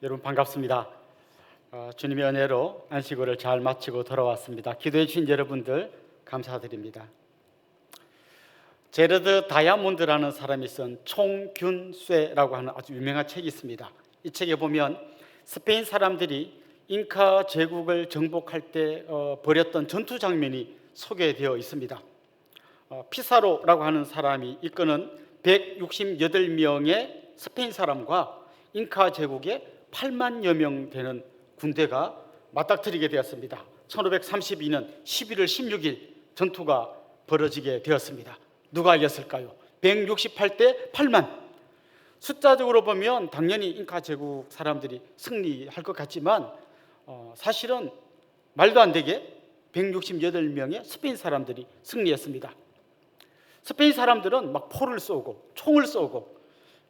여러분 반갑습니다. 주님의 은혜로 안식일을 잘 마치고 돌아왔습니다. 기도해 주신 여러분들 감사드립니다. 제러드 다이아몬드라는 사람이 쓴 총균쇠라고 하는 아주 유명한 책이 있습니다. 이 책에 보면 스페인 사람들이 잉카 제국을 정복할 때 벌였던 전투 장면이 소개되어 있습니다. 피사로라고 하는 사람이 이끄는 168명의 스페인 사람과 잉카 제국의 8만여 명 되는 군대가 맞닥뜨리게 되었습니다. 1532년 11월 16일 전투가 벌어지게 되었습니다. 누가 이겼을까요? 168대 8만. 숫자적으로 보면 당연히 잉카 제국 사람들이 승리할 것 같지만 사실은 말도 안 되게 168명의 스페인 사람들이 승리했습니다. 스페인 사람들은 막 포를 쏘고 총을 쏘고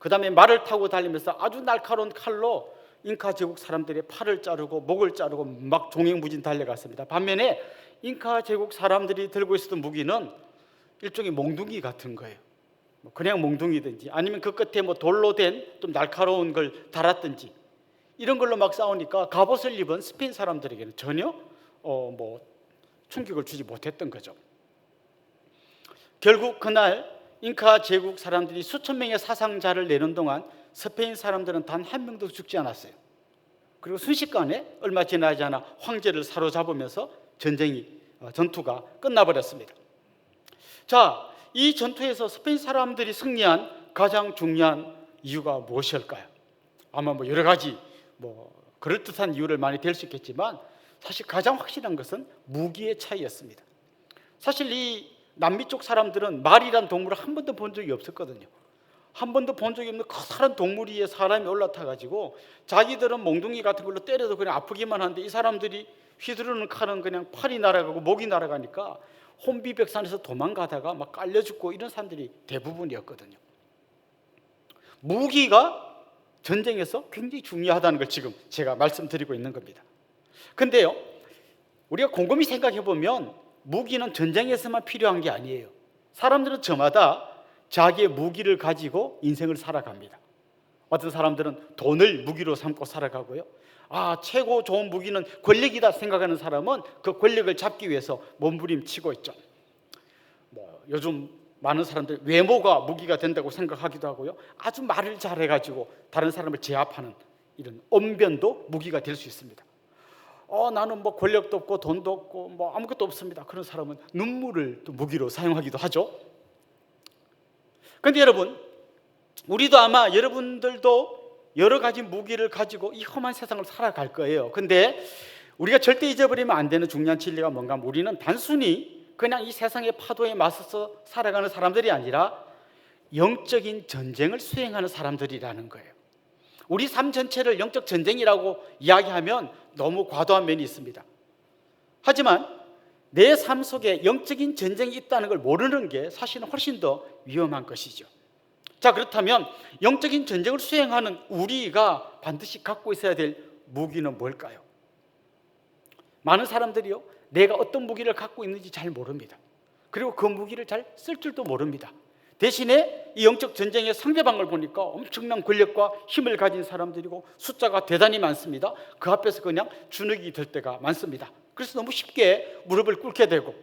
그 다음에 말을 타고 달리면서 아주 날카로운 칼로 잉카 제국 사람들의 팔을 자르고 목을 자르고 막 종횡무진 달려갔습니다. 반면에 잉카 제국 사람들이 들고 있었던 무기는 일종의 몽둥이 같은 거예요. 그냥 몽둥이든지 아니면 그 끝에 돌로 된 좀 날카로운 걸 달았든지 이런 걸로 막 싸우니까 갑옷을 입은 스페인 사람들에게는 전혀 충격을 주지 못했던 거죠. 결국 그날 잉카 제국 사람들이 수천 명의 사상자를 내는 동안 스페인 사람들은 단 한 명도 죽지 않았어요. 그리고 순식간에 얼마 지나지 않아 황제를 사로잡으면서 전투가 끝나버렸습니다. 자, 이 전투에서 스페인 사람들이 승리한 가장 중요한 이유가 무엇일까요? 아마 여러 가지 그럴듯한 이유를 많이 댈 수 있겠지만 사실 가장 확실한 것은 무기의 차이였습니다. 사실 이 남미 쪽 사람들은 말이란 동물을 한 번도 본 적이 없었거든요. 한 번도 본 적이 없는 커다란 동물 위에 사람이 올라타가지고 자기들은 몽둥이 같은 걸로 때려도 그냥 아프기만 한데 이 사람들이 휘두르는 칼은 그냥 팔이 날아가고 목이 날아가니까 혼비백산에서 도망가다가 막 깔려 죽고 이런 사람들이 대부분이었거든요. 무기가 전쟁에서 굉장히 중요하다는 걸 지금 제가 말씀드리고 있는 겁니다. 근데요, 우리가 곰곰이 생각해 보면 무기는 전쟁에서만 필요한 게 아니에요. 사람들은 저마다 자기의 무기를 가지고 인생을 살아갑니다. 어떤 사람들은 돈을 무기로 삼고 살아가고요. 최고 좋은 무기는 권력이다 생각하는 사람은 그 권력을 잡기 위해서 몸부림치고 있죠. 요즘 많은 사람들이 외모가 무기가 된다고 생각하기도 하고요. 아주 말을 잘해가지고 다른 사람을 제압하는 이런 언변도 무기가 될 수 있습니다. 나는 권력도 없고 돈도 없고 아무것도 없습니다. 그런 사람은 눈물을 또 무기로 사용하기도 하죠. 그런데 여러분, 우리도 아마 여러분들도 여러 가지 무기를 가지고 이 험한 세상을 살아갈 거예요. 근데 우리가 절대 잊어버리면 안 되는 중요한 진리가 뭔가 하면 우리는 단순히 그냥 이 세상의 파도에 맞서서 살아가는 사람들이 아니라 영적인 전쟁을 수행하는 사람들이라는 거예요. 우리 삶 전체를 영적 전쟁이라고 이야기하면 너무 과도한 면이 있습니다. 하지만 내 삶 속에 영적인 전쟁이 있다는 걸 모르는 게 사실은 훨씬 더 위험한 것이죠. 자, 그렇다면 영적인 전쟁을 수행하는 우리가 반드시 갖고 있어야 될 무기는 뭘까요? 많은 사람들이요, 내가 어떤 무기를 갖고 있는지 잘 모릅니다. 그리고 그 무기를 잘 쓸 줄도 모릅니다. 대신에 이 영적 전쟁의 상대방을 보니까 엄청난 권력과 힘을 가진 사람들이고 숫자가 대단히 많습니다. 그 앞에서 그냥 주눅이 들 때가 많습니다. 그래서 너무 쉽게 무릎을 꿇게 되고,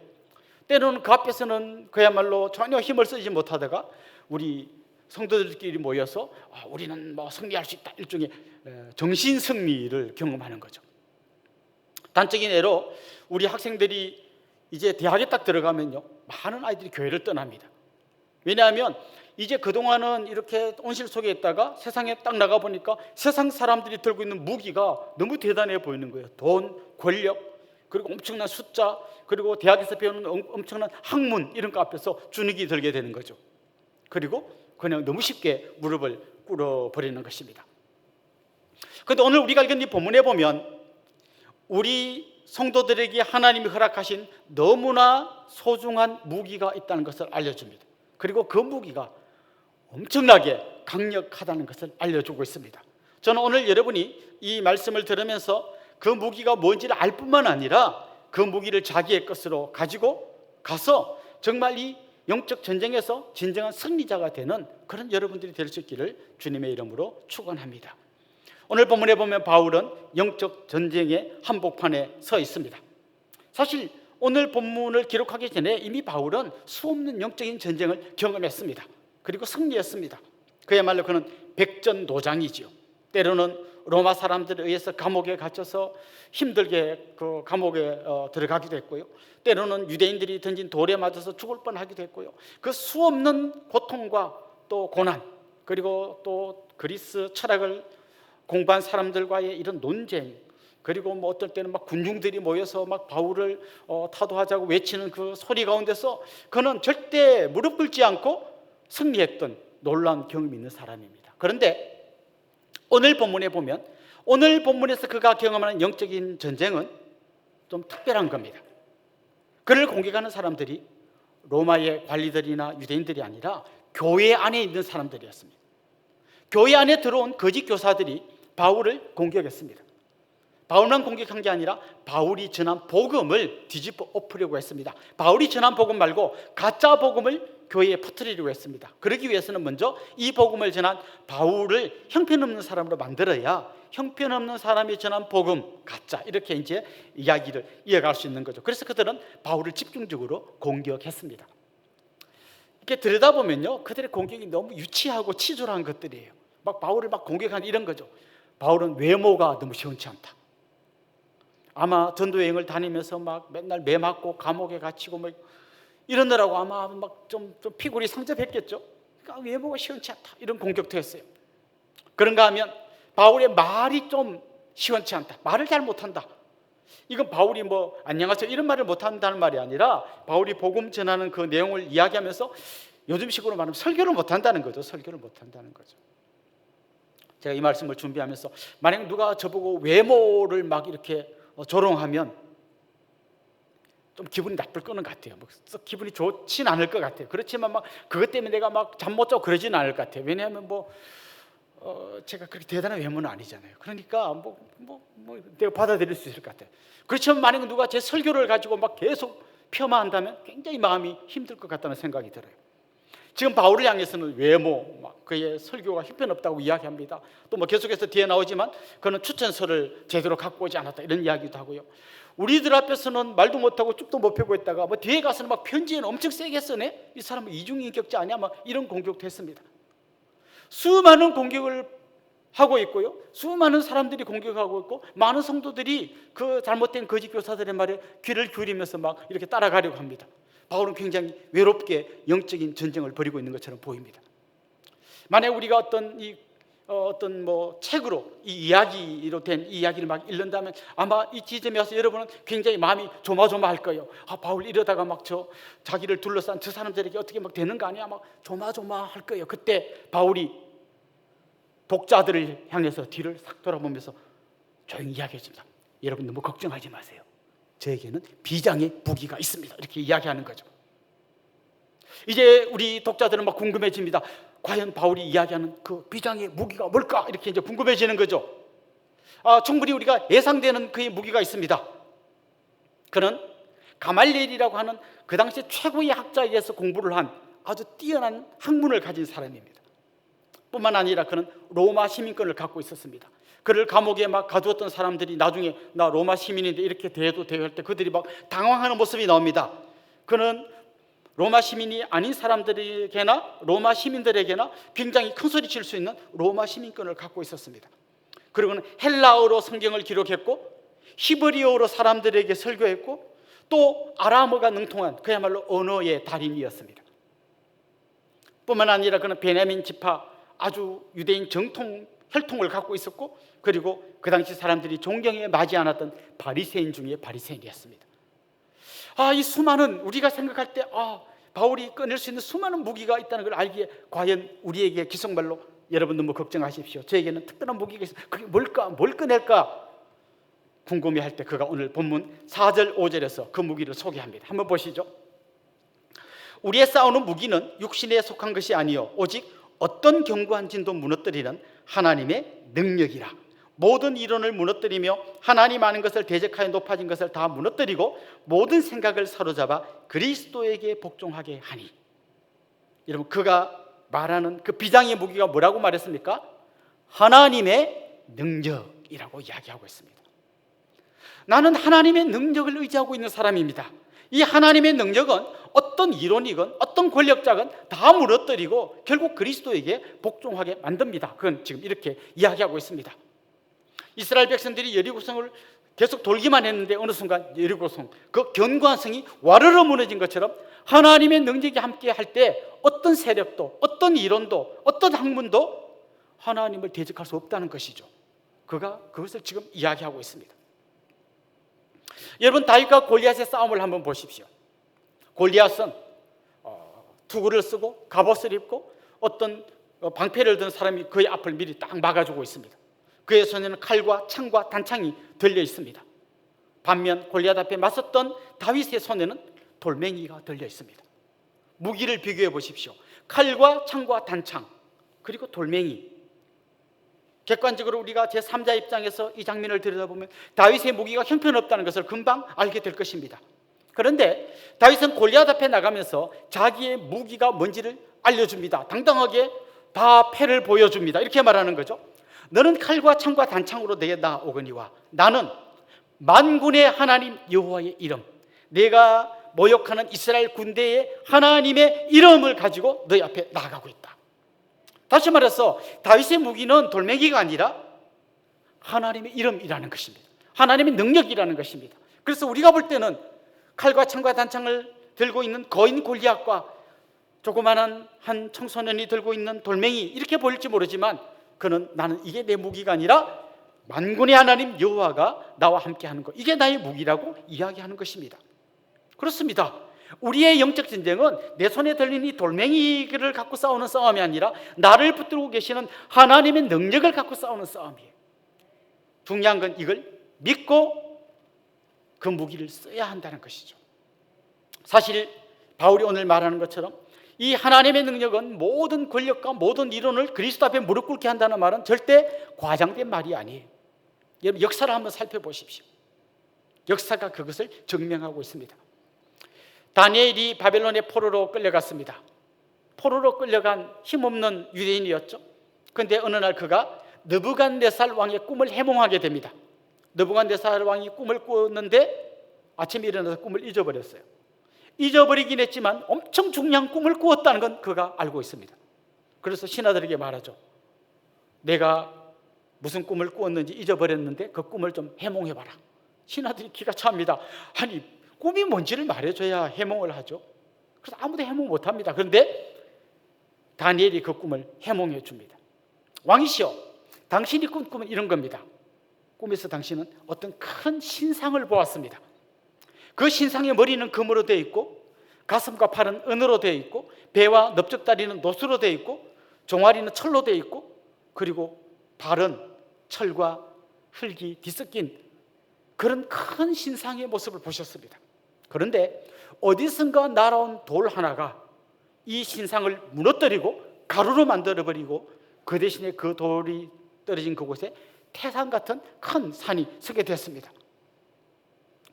때로는 그 앞에서는 그야말로 전혀 힘을 쓰지 못하다가 우리 성도들끼리 모여서 우리는 승리할 수 있다, 일종의 정신 승리를 경험하는 거죠. 단적인 예로 우리 학생들이 이제 대학에 딱 들어가면요, 많은 아이들이 교회를 떠납니다. 왜냐하면 이제 그동안은 이렇게 온실 속에 있다가 세상에 딱 나가보니까 세상 사람들이 들고 있는 무기가 너무 대단해 보이는 거예요. 돈, 권력, 그리고 엄청난 숫자, 그리고 대학에서 배우는 엄청난 학문, 이런 거 앞에서 주눅이 들게 되는 거죠. 그리고 그냥 너무 쉽게 무릎을 꿇어버리는 것입니다. 그런데 오늘 우리가 읽은 이 본문에 보면 우리 성도들에게 하나님이 허락하신 너무나 소중한 무기가 있다는 것을 알려줍니다. 그리고 그 무기가 엄청나게 강력하다는 것을 알려주고 있습니다. 저는 오늘 여러분이 이 말씀을 들으면서 그 무기가 뭔지를 알 뿐만 아니라 그 무기를 자기의 것으로 가지고 가서 정말 이 영적 전쟁에서 진정한 승리자가 되는 그런 여러분들이 될 수 있기를 주님의 이름으로 축원합니다. 오늘 본문에 보면 바울은 영적 전쟁의 한복판에 서 있습니다. 사실 오늘 본문을 기록하기 전에 이미 바울은 수없는 영적인 전쟁을 경험했습니다. 그리고 승리했습니다. 그야말로 그는 백전노장이지요. 때로는 로마 사람들에 의해서 감옥에 갇혀서 힘들게 그 감옥에 들어가기도 했고요. 때로는 유대인들이 던진 돌에 맞아서 죽을 뻔하기도 했고요. 그 수없는 고통과 또 고난, 그리고 또 그리스 철학을 공부한 사람들과의 이런 논쟁, 그리고 뭐 어떨 때는 막 군중들이 모여서 막 바울을 타도하자고 외치는 그 소리 가운데서 그는 절대 무릎 꿇지 않고 승리했던 놀라운 경험이 있는 사람입니다. 그런데 오늘 본문에 보면, 오늘 본문에서 그가 경험하는 영적인 전쟁은 좀 특별한 겁니다. 그를 공격하는 사람들이 로마의 관리들이나 유대인들이 아니라 교회 안에 있는 사람들이었습니다. 교회 안에 들어온 거짓 교사들이 바울을 공격했습니다. 바울만 공격한 게 아니라 바울이 전한 복음을 뒤집어 엎으려고 했습니다. 바울이 전한 복음 말고 가짜 복음을 교회에 퍼뜨리려고 했습니다. 그러기 위해서는 먼저 이 복음을 전한 바울을 형편없는 사람으로 만들어야 형편없는 사람이 전한 복음, 가짜, 이렇게 이제 이야기를 이어갈 수 있는 거죠. 그래서 그들은 바울을 집중적으로 공격했습니다. 이렇게 들여다보면요, 그들의 공격이 너무 유치하고 치졸한 것들이에요. 막 바울을 막 공격하는 이런 거죠. 바울은 외모가 너무 시원치 않다. 아마 전도 여행을 다니면서 막 맨날 매 맞고 감옥에 갇히고 뭐 이러느라고 아마 막 좀 피골이 상접했겠죠. 그러니까 외모가 시원치 않다, 이런 공격도 했어요. 그런가 하면 바울의 말이 좀 시원치 않다, 말을 잘 못한다. 이건 바울이 뭐 안녕하세요 이런 말을 못한다는 말이 아니라 바울이 복음 전하는 그 내용을 이야기하면서 요즘식으로 말하면 설교를 못한다는 거죠. 설교를 못한다는 거죠. 제가 이 말씀을 준비하면서 만약 누가 저보고 외모를 막 이렇게 조롱하면 좀 기분이 나쁠 거는 같아요. 뭐 기분이 좋진 않을 것 같아요. 그렇지만 막 그것 때문에 내가 막 잠 못 자고 그러지는 않을 것 같아요. 왜냐하면 제가 그렇게 대단한 외모는 아니잖아요. 그러니까 내가 받아들일 수 있을 것 같아요. 그렇지만 만약 누가 제 설교를 가지고 막 계속 폄하한다면 굉장히 마음이 힘들 것 같다는 생각이 들어요. 지금 바울을 향해서는 외모, 그의 설교가 형편없다고 이야기합니다. 또 계속해서 뒤에 나오지만 그는 추천서를 제대로 갖고 오지 않았다, 이런 이야기도 하고요. 우리들 앞에서는 말도 못하고 쭉도 못 펴고 있다가 뒤에 가서는 막 편지는 엄청 세게 쓰네. 이 사람은 이중인격자 아니야? 이런 공격도 했습니다. 수많은 공격을 하고 있고요. 수많은 사람들이 공격하고 있고 많은 성도들이 그 잘못된 거짓 교사들의 말에 귀를 기울이면서 막 이렇게 따라가려고 합니다. 바울은 굉장히 외롭게 영적인 전쟁을 벌이고 있는 것처럼 보입니다. 만약 우리가 어떤 책으로 이 이야기로 된 이 이야기를 막 읽는다면 아마 이 지점에 와서 여러분은 굉장히 마음이 조마조마할 거예요. 바울 이러다가 자기를 둘러싼 저 사람들에게 어떻게 되는 거 아니야? 조마조마할 거예요. 그때 바울이 독자들을 향해서 뒤를 싹 돌아보면서 조용히 이야기했습니다. 여러분 너무 걱정하지 마세요. 저에게는 비장의 무기가 있습니다. 이렇게 이야기하는 거죠. 이제 우리 독자들은 궁금해집니다. 과연 바울이 이야기하는 그 비장의 무기가 뭘까? 이렇게 이제 궁금해지는 거죠. 충분히 우리가 예상되는 그의 무기가 있습니다. 그는 가말리엘이라고 하는 그 당시 최고의 학자에 의해서 공부를 한 아주 뛰어난 학문을 가진 사람입니다. 뿐만 아니라 그는 로마 시민권을 갖고 있었습니다. 그를 감옥에 가두었던 사람들이 나중에 나 로마 시민인데 이렇게 대해도 돼요 할 때 그들이 당황하는 모습이 나옵니다. 그는 로마 시민이 아닌 사람들에게나 로마 시민들에게나 굉장히 큰 소리 칠 수 있는 로마 시민권을 갖고 있었습니다. 그리고는 헬라어로 성경을 기록했고 히브리어로 사람들에게 설교했고 또 아람어가 능통한 그야말로 언어의 달인이었습니다. 뿐만 아니라 그는 베냐민 지파 아주 유대인 정통 혈통을 갖고 있었고 그리고 그 당시 사람들이 존경에 맞지 않았던 바리새인 중에 바리새인이었습니다. 이 수많은 우리가 생각할 때 바울이 꺼낼 수 있는 수많은 무기가 있다는 걸 알기에 과연 우리에게 기성말로 여러분 너무 걱정하십시오. 저에게는 특별한 무기가 있어요. 그게 뭘까? 뭘 꺼낼까? 궁금해할 때 그가 오늘 본문 4절 5절에서 그 무기를 소개합니다. 한번 보시죠. 우리의 싸우는 무기는 육신에 속한 것이 아니요 오직 어떤 견고한 진도 무너뜨리는 하나님의 능력이라. 모든 이론을 무너뜨리며 하나님 아는 것을 대적하여 높아진 것을 다 무너뜨리고 모든 생각을 사로잡아 그리스도에게 복종하게 하니. 여러분 그가 말하는 그 비장의 무기가 뭐라고 말했습니까? 하나님의 능력이라고 이야기하고 있습니다. 나는 하나님의 능력을 의지하고 있는 사람입니다. 이 하나님의 능력은 어떤 이론이건 어떤 권력자건 다 무너뜨리고 결국 그리스도에게 복종하게 만듭니다. 그건 지금 이렇게 이야기하고 있습니다. 이스라엘 백성들이 여리고성을 계속 돌기만 했는데 어느 순간 여리고성, 그 견고한 성이 와르르 무너진 것처럼 하나님의 능력이 함께 할 때 어떤 세력도 어떤 이론도 어떤 학문도 하나님을 대적할 수 없다는 것이죠. 그것을 지금 이야기하고 있습니다. 여러분, 다윗과 골리앗의 싸움을 한번 보십시오. 골리앗은 투구를 쓰고 갑옷을 입고 어떤 방패를 든 사람이 그의 앞을 미리 딱 막아주고 있습니다. 그의 손에는 칼과 창과 단창이 들려 있습니다. 반면 골리앗 앞에 맞섰던 다윗의 손에는 돌멩이가 들려 있습니다. 무기를 비교해 보십시오. 칼과 창과 단창, 그리고 돌멩이. 객관적으로 우리가 제3자 입장에서 이 장면을 들여다보면 다윗의 무기가 형편없다는 것을 금방 알게 될 것입니다. 그런데 다윗은 골리앗 앞에 나가면서 자기의 무기가 뭔지를 알려줍니다. 당당하게 다 패를 보여줍니다. 이렇게 말하는 거죠. 너는 칼과 창과 단창으로 내게 나오거니와 나는 만군의 하나님 여호와의 이름, 내가 모욕하는 이스라엘 군대의 하나님의 이름을 가지고 너희 앞에 나가고 있다. 다시 말해서 다윗의 무기는 돌멩이가 아니라 하나님의 이름이라는 것입니다. 하나님의 능력이라는 것입니다. 그래서 우리가 볼 때는 칼과 창과 단창을 들고 있는 거인 골리앗과 조그마한 한 청소년이 들고 있는 돌멩이 이렇게 보일지 모르지만 나는 이게 내 무기가 아니라 만군의 하나님 여호와가 나와 함께하는 것, 이게 나의 무기라고 이야기하는 것입니다. 그렇습니다. 우리의 영적 전쟁은 내 손에 들린 이 돌멩이를 갖고 싸우는 싸움이 아니라 나를 붙들고 계시는 하나님의 능력을 갖고 싸우는 싸움이에요. 중요한 건 이걸 믿고 그 무기를 써야 한다는 것이죠. 사실 바울이 오늘 말하는 것처럼 이 하나님의 능력은 모든 권력과 모든 이론을 그리스도 앞에 무릎 꿇게 한다는 말은 절대 과장된 말이 아니에요. 여러분, 역사를 한번 살펴보십시오. 역사가 그것을 증명하고 있습니다. 다니엘이 바벨론의 포로로 끌려갔습니다. 포로로 끌려간 힘없는 유대인이었죠. 그런데 어느 날 그가 느부갓네살 왕의 꿈을 해몽하게 됩니다. 느부갓네살 왕이 꿈을 꾸었는데 아침에 일어나서 꿈을 잊어버렸어요. 잊어버리긴 했지만 엄청 중요한 꿈을 꾸었다는 건 그가 알고 있습니다. 그래서 신하들에게 말하죠. 내가 무슨 꿈을 꾸었는지 잊어버렸는데 그 꿈을 좀 해몽해봐라. 신하들이 기가 찹니다. 아니, 꿈이 뭔지를 말해줘야 해몽을 하죠. 그래서 아무도 해몽 못합니다. 그런데 다니엘이 그 꿈을 해몽해 줍니다. 왕이시여, 당신이 꾼 꿈은 이런 겁니다. 꿈에서 당신은 어떤 큰 신상을 보았습니다. 그 신상의 머리는 금으로 되어 있고 가슴과 팔은 은으로 되어 있고 배와 넓적다리는 노수로 되어 있고 종아리는 철로 되어 있고 그리고 발은 철과 흙이 뒤섞인 그런 큰 신상의 모습을 보셨습니다. 그런데 어디선가 날아온 돌 하나가 이 신상을 무너뜨리고 가루로 만들어버리고 그 대신에 그 돌이 떨어진 그곳에 태산 같은 큰 산이 서게 됐습니다.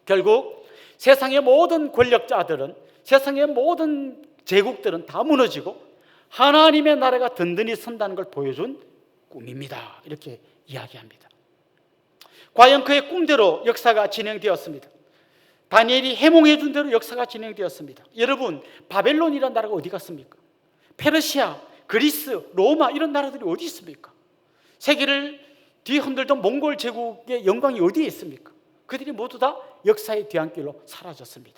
결국 세상의 모든 권력자들은, 세상의 모든 제국들은 다 무너지고 하나님의 나라가 든든히 선다는 걸 보여준 꿈입니다. 이렇게 이야기합니다. 과연 그의 꿈대로 역사가 진행되었습니다. 다니엘이 해몽해 준 대로 역사가 진행되었습니다. 여러분, 바벨론이라는 나라가 어디 갔습니까? 페르시아, 그리스, 로마 이런 나라들이 어디 있습니까? 세계를 뒤흔들던 몽골 제국의 영광이 어디에 있습니까? 그들이 모두 다 역사의 뒤안길로 사라졌습니다.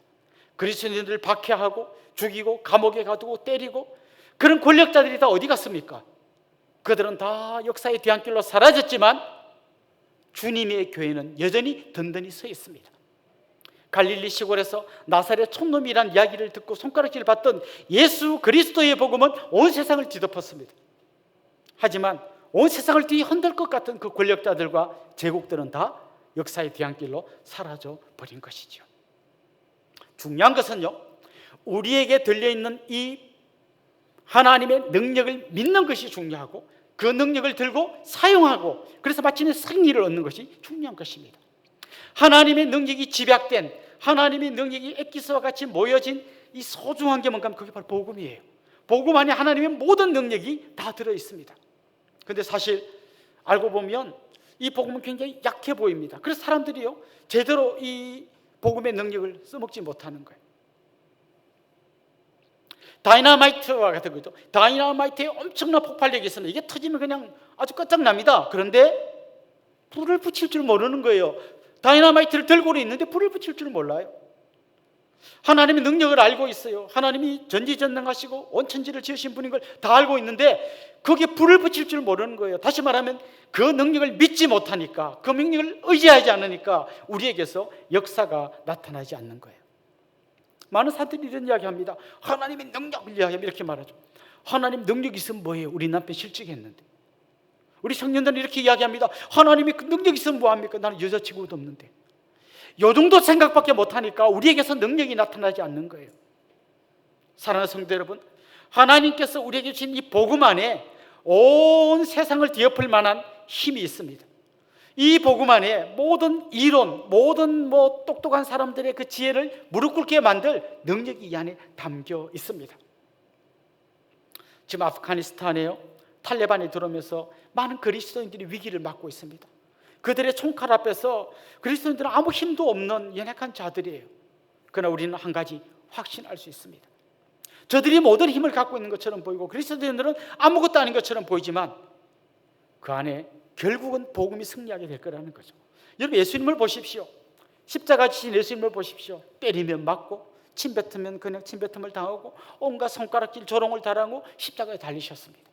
그리스도인들을 박해하고 죽이고 감옥에 가두고 때리고 그런 권력자들이 다 어디 갔습니까? 그들은 다 역사의 뒤안길로 사라졌지만 주님의 교회는 여전히 든든히 서 있습니다. 갈릴리 시골에서 나사렛 촌놈이란 이야기를 듣고 손가락질 받던 예수 그리스도의 복음은 온 세상을 뒤덮었습니다. 하지만 온 세상을 뒤흔들 것 같은 그 권력자들과 제국들은 다 역사의 뒤안길로 사라져 버린 것이죠. 중요한 것은요, 우리에게 들려있는 이 하나님의 능력을 믿는 것이 중요하고 그 능력을 들고 사용하고 그래서 마침내 승리를 얻는 것이 중요한 것입니다. 하나님의 능력이 집약된, 하나님의 능력이 엑기스와 같이 모여진 이 소중한 게 뭔가 하면 그게 바로 복음이에요. 복음 안에 하나님의 모든 능력이 다 들어있습니다. 그런데 사실 알고 보면 이 복음은 굉장히 약해 보입니다. 그래서 사람들이요 제대로 이 복음의 능력을 써먹지 못하는 거예요. 다이너마이트와 같은 거죠. 다이너마이트에 엄청난 폭발력이 있습니다. 이게 터지면 그냥 아주 끝장납니다. 그런데 불을 붙일 줄 모르는 거예요. 다이너마이트를 들고 있는데 불을 붙일 줄 몰라요. 하나님의 능력을 알고 있어요. 하나님이 전지전능하시고 온천지를 지으신 분인 걸 다 알고 있는데 거기에 불을 붙일 줄 모르는 거예요. 다시 말하면 그 능력을 믿지 못하니까, 그 능력을 의지하지 않으니까 우리에게서 역사가 나타나지 않는 거예요. 많은 사람들이 이런 이야기합니다. 하나님의 능력을 이야기하면 이렇게 말하죠. 하나님 능력이 있으면 뭐예요? 우리 남편 실직했는데. 우리 청년들은 이렇게 이야기합니다. 하나님이 그 능력이 있으면 뭐합니까? 나는 여자친구도 없는데. 요 정도 생각밖에 못하니까 우리에게서 능력이 나타나지 않는 거예요. 사랑하는 성도 여러분, 하나님께서 우리에게 주신 이 복음 안에 온 세상을 뒤엎을 만한 힘이 있습니다. 이 복음 안에 모든 이론, 모든 똑똑한 사람들의 그 지혜를 무릎 꿇게 만들 능력이 이 안에 담겨 있습니다. 지금 아프가니스탄에요, 탈레반이 들어오면서 많은 그리스도인들이 위기를 맞고 있습니다. 그들의 총칼 앞에서 그리스도인들은 아무 힘도 없는 연약한 자들이에요. 그러나 우리는 한 가지 확신할 수 있습니다. 저들이 모든 힘을 갖고 있는 것처럼 보이고 그리스도인들은 아무것도 아닌 것처럼 보이지만 그 안에 결국은 복음이 승리하게 될 거라는 거죠. 여러분, 예수님을 보십시오. 십자가 지신 예수님을 보십시오. 때리면 맞고 침 뱉으면 그냥 침 뱉음을 당하고 온갖 손가락질 조롱을 당하고 십자가에 달리셨습니다.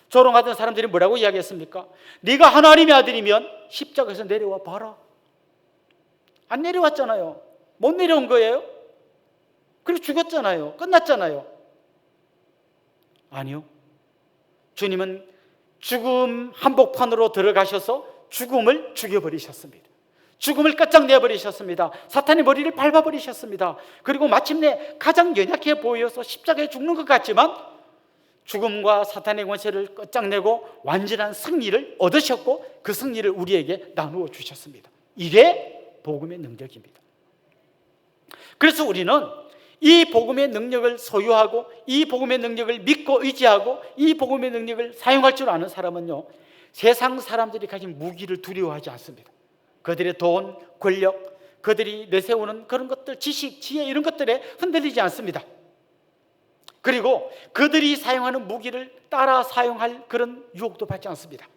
조롱하던 사람들이 뭐라고 이야기했습니까? 네가 하나님의 아들이면 십자가에서 내려와 봐라. 안 내려왔잖아요. 못 내려온 거예요. 그리고 죽었잖아요. 끝났잖아요. 아니요. 주님은 죽음 한복판으로 들어가셔서 죽음을 죽여버리셨습니다. 죽음을 끝장내버리셨습니다. 사탄의 머리를 밟아버리셨습니다. 그리고 마침내 가장 연약해 보여서 십자가에 죽는 것 같지만 죽음과 사탄의 권세를 끝장내고 완전한 승리를 얻으셨고 그 승리를 우리에게 나누어 주셨습니다. 이게 복음의 능력입니다. 그래서 우리는 이 복음의 능력을 소유하고 이 복음의 능력을 믿고 의지하고 이 복음의 능력을 사용할 줄 아는 사람은요, 세상 사람들이 가진 무기를 두려워하지 않습니다. 그들의 돈, 권력, 그들이 내세우는 그런 것들, 지식, 지혜 이런 것들에 흔들리지 않습니다. 그리고 그들이 사용하는 무기를 따라 사용할 그런 유혹도 받지 않습니다.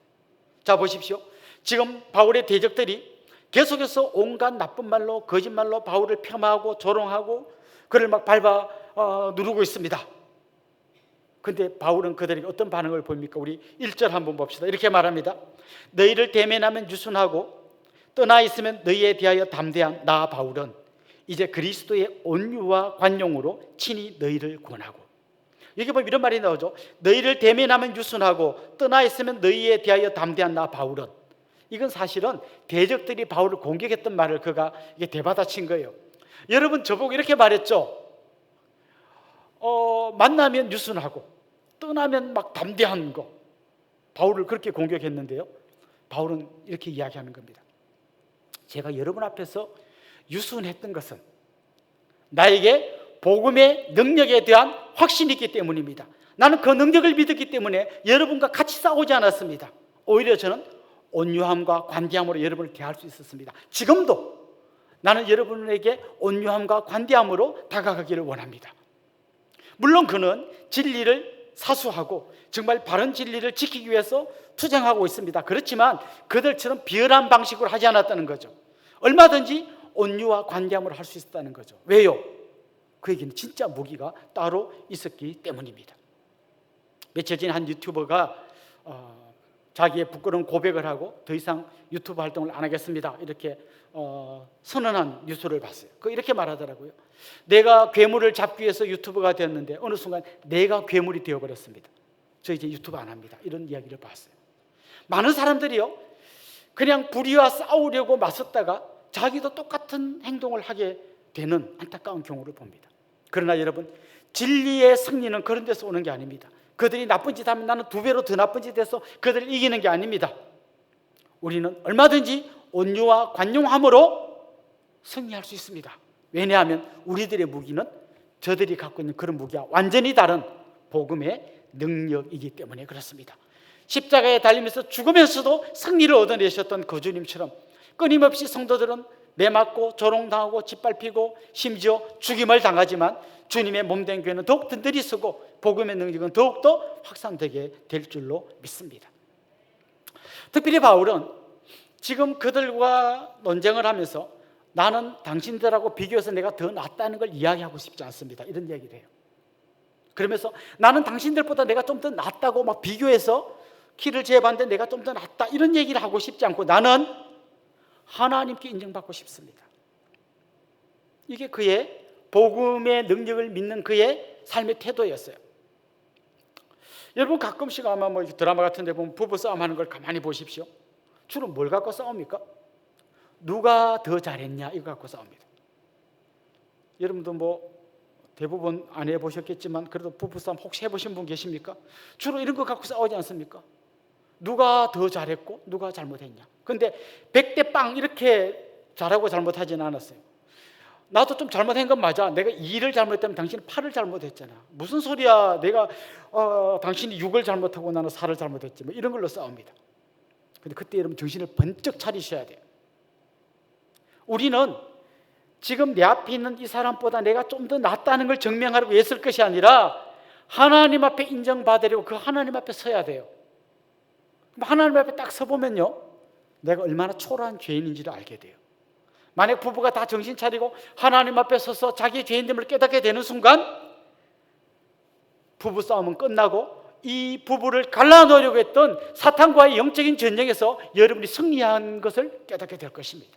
자, 보십시오. 지금 바울의 대적들이 계속해서 온갖 나쁜 말로, 거짓말로 바울을 폄하하고 조롱하고 그를 막 밟아 누르고 있습니다. 근데 바울은 그들에게 어떤 반응을 보입니까? 우리 1절 한번 봅시다. 이렇게 말합니다. 너희를 대면하면 유순하고 떠나 있으면 너희에 대하여 담대한 나 바울은 이제 그리스도의 온유와 관용으로 친히 너희를 권하고. 여기 보면 이런 말이 나오죠. 너희를 대면하면 유순하고 떠나 있으면 너희에 대하여 담대한 나 바울은. 이건 사실은 대적들이 바울을 공격했던 말을 그가 이게 대받아친 거예요. 여러분, 저보고 이렇게 말했죠. 만나면 유순하고 떠나면 막 담대한 거. 바울을 그렇게 공격했는데요, 바울은 이렇게 이야기하는 겁니다. 제가 여러분 앞에서 유순했던 것은 나에게 복음의 능력에 대한 확신이 있기 때문입니다. 나는 그 능력을 믿었기 때문에 여러분과 같이 싸우지 않았습니다. 오히려 저는 온유함과 관대함으로 여러분을 대할 수 있었습니다. 지금도 나는 여러분에게 온유함과 관대함으로 다가가기를 원합니다. 물론 그는 진리를 사수하고 정말 바른 진리를 지키기 위해서 투쟁하고 있습니다. 그렇지만 그들처럼 비열한 방식으로 하지 않았다는 거죠. 얼마든지 온유와 관대함으로 할 수 있었다는 거죠. 왜요? 그에게는 진짜 무기가 따로 있었기 때문입니다. 며칠 전에 한 유튜버가 자기의 부끄러운 고백을 하고 더 이상 유튜브 활동을 안 하겠습니다, 이렇게 선언한 뉴스를 봤어요. 이렇게 말하더라고요. 내가 괴물을 잡기 위해서 유튜버가 되었는데 어느 순간 내가 괴물이 되어버렸습니다. 저 이제 유튜브 안 합니다, 이런 이야기를 봤어요. 많은 사람들이요, 그냥 불의와 싸우려고 맞섰다가 자기도 똑같은 행동을 하게 되는 안타까운 경우를 봅니다. 그러나 여러분, 진리의 승리는 그런 데서 오는 게 아닙니다. 그들이 나쁜 짓 하면 나는 2배로 더 나쁜 짓 해서 그들을 이기는 게 아닙니다. 우리는 얼마든지 온유와 관용함으로 승리할 수 있습니다. 왜냐하면 우리들의 무기는 저들이 갖고 있는 그런 무기와 완전히 다른 복음의 능력이기 때문에 그렇습니다. 십자가에 달리면서 죽으면서도 승리를 얻어내셨던 그 주님처럼 끊임없이 성도들은 매맞고 조롱당하고 짓밟히고 심지어 죽임을 당하지만 주님의 몸된 교회는 더욱 든든히 서고 복음의 능력은 더욱더 확산되게 될 줄로 믿습니다. 특별히 바울은 지금 그들과 논쟁을 하면서 나는 당신들하고 비교해서 내가 더 낫다는 걸 이야기하고 싶지 않습니다. 이런 얘기를 해요. 그러면서 나는 당신들보다 내가 좀 더 낫다고 막 비교해서 키를 재봤는데 내가 좀 더 낫다 이런 얘기를 하고 싶지 않고 나는 하나님께 인정받고 싶습니다. 이게 그의 복음의 능력을 믿는 그의 삶의 태도였어요. 여러분 가끔씩 아마 뭐 드라마 같은 데 보면 부부 싸움하는 걸 가만히 보십시오. 주로 뭘 갖고 싸웁니까? 누가 더 잘했냐 이거 갖고 싸웁니다. 여러분도 뭐 대부분 안 해보셨겠지만 그래도 부부싸움 혹시 해보신 분 계십니까? 주로 이런 거 갖고 싸우지 않습니까? 누가 더 잘했고 누가 잘못했냐. 근데 100대 빵 이렇게 잘하고 잘못하지는 않았어요. 나도 좀 잘못한 건 맞아. 내가 2를 잘못했다면 당신은 8을 잘못했잖아. 무슨 소리야. 내가 당신이 6을 잘못하고 나는 4를 잘못했지. 뭐 이런 걸로 싸웁니다. 근데 그때 여러분 정신을 번쩍 차리셔야 돼요. 우리는 지금 내 앞에 있는 이 사람보다 내가 좀 더 낫다는 걸 증명하려고 애쓸 것이 아니라 하나님 앞에 인정받으려고 그 하나님 앞에 서야 돼요. 하나님 앞에 딱 서보면요, 내가 얼마나 초라한 죄인인지를 알게 돼요. 만약 부부가 다 정신 차리고 하나님 앞에 서서 자기의 죄인됨을 깨닫게 되는 순간 부부 싸움은 끝나고 이 부부를 갈라놓으려고 했던 사탄과의 영적인 전쟁에서 여러분이 승리한 것을 깨닫게 될 것입니다.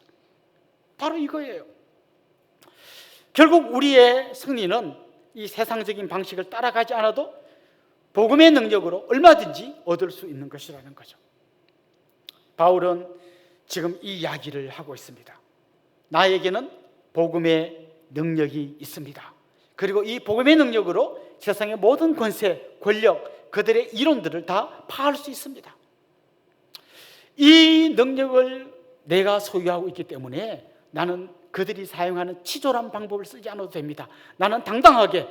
바로 이거예요. 결국 우리의 승리는 이 세상적인 방식을 따라가지 않아도 복음의 능력으로 얼마든지 얻을 수 있는 것이라는 거죠. 바울은 지금 이 이야기를 하고 있습니다. 나에게는 복음의 능력이 있습니다. 그리고 이 복음의 능력으로 세상의 모든 권세, 권력, 그들의 이론들을 다 파할 수 있습니다. 이 능력을 내가 소유하고 있기 때문에 나는 그들이 사용하는 치졸한 방법을 쓰지 않아도 됩니다. 나는 당당하게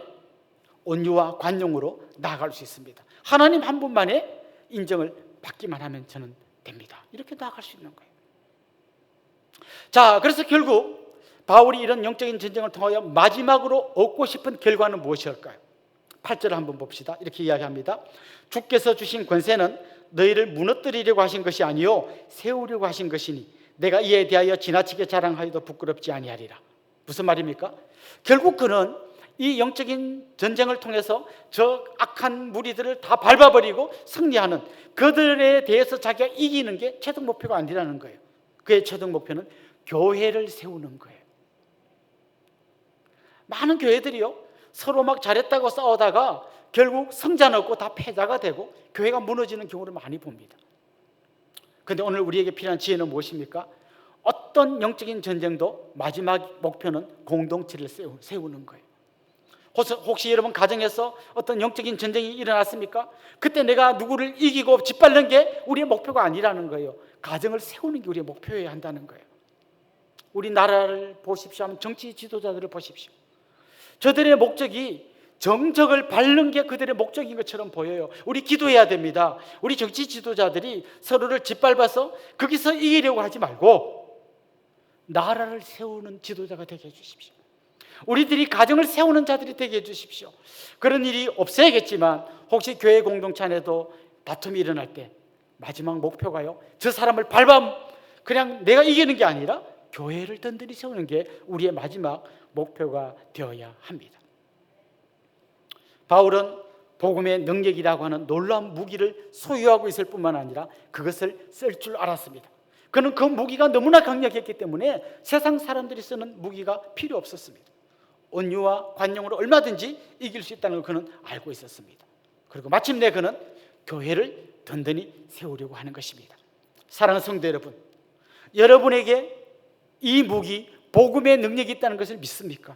온유와 관용으로 나아갈 수 있습니다. 하나님 한 분만의 인정을 받기만 하면 저는 됩니다. 이렇게 나아갈 수 있는 거예요. 자, 그래서 결국 바울이 이런 영적인 전쟁을 통하여 마지막으로 얻고 싶은 결과는 무엇일까요? 8절을 한번 봅시다. 이렇게 이야기합니다. 주께서 주신 권세는 너희를 무너뜨리려고 하신 것이 아니요 세우려고 하신 것이니 내가 이에 대하여 지나치게 자랑하여도 부끄럽지 아니하리라. 무슨 말입니까? 결국 그는 이 영적인 전쟁을 통해서 저 악한 무리들을 다 밟아버리고 승리하는, 그들에 대해서 자기가 이기는 게 최종 목표가 아니라는 거예요. 그의 최종 목표는 교회를 세우는 거예요. 많은 교회들이요, 서로 막 잘했다고 싸우다가 결국 성자는 없고 다 패자가 되고 교회가 무너지는 경우를 많이 봅니다. 그런데 오늘 우리에게 필요한 지혜는 무엇입니까? 어떤 영적인 전쟁도 마지막 목표는 공동체를 세우는 거예요. 혹시 여러분 가정에서 어떤 영적인 전쟁이 일어났습니까? 그때 내가 누구를 이기고 짓밟는 게 우리의 목표가 아니라는 거예요. 가정을 세우는 게 우리의 목표여야 한다는 거예요. 우리나라를 보십시오. 정치 지도자들을 보십시오. 저들의 목적이 정적을 밟는 게 그들의 목적인 것처럼 보여요. 우리 기도해야 됩니다. 우리 정치 지도자들이 서로를 짓밟아서 거기서 이기려고 하지 말고 나라를 세우는 지도자가 되게 해주십시오. 우리들이 가정을 세우는 자들이 되게 해주십시오. 그런 일이 없어야겠지만 혹시 교회 공동체 안에도 다툼이 일어날 때 마지막 목표가요, 저 사람을 그냥 내가 이기는 게 아니라 교회를 든든히 세우는 게 우리의 마지막 목표가 되어야 합니다. 바울은 복음의 능력이라고 하는 놀라운 무기를 소유하고 있을 뿐만 아니라 그것을 쓸 줄 알았습니다. 그는 그 무기가 너무나 강력했기 때문에 세상 사람들이 쓰는 무기가 필요 없었습니다. 온유와 관용으로 얼마든지 이길 수 있다는 걸 그는 알고 있었습니다. 그리고 마침내 그는 교회를 든든히 세우려고 하는 것입니다. 사랑하는 성도 여러분, 여러분에게 이 무기, 복음의 능력이 있다는 것을 믿습니까?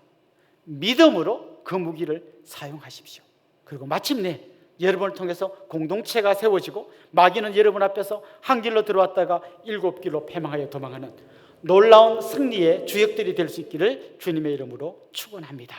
믿음으로 그 무기를 사용하십시오. 그리고 마침내 여러분을 통해서 공동체가 세워지고 마귀는 여러분 앞에서 한 길로 들어왔다가 7길로 패망하여 도망하는 놀라운 승리의 주역들이 될 수 있기를 주님의 이름으로 축원합니다.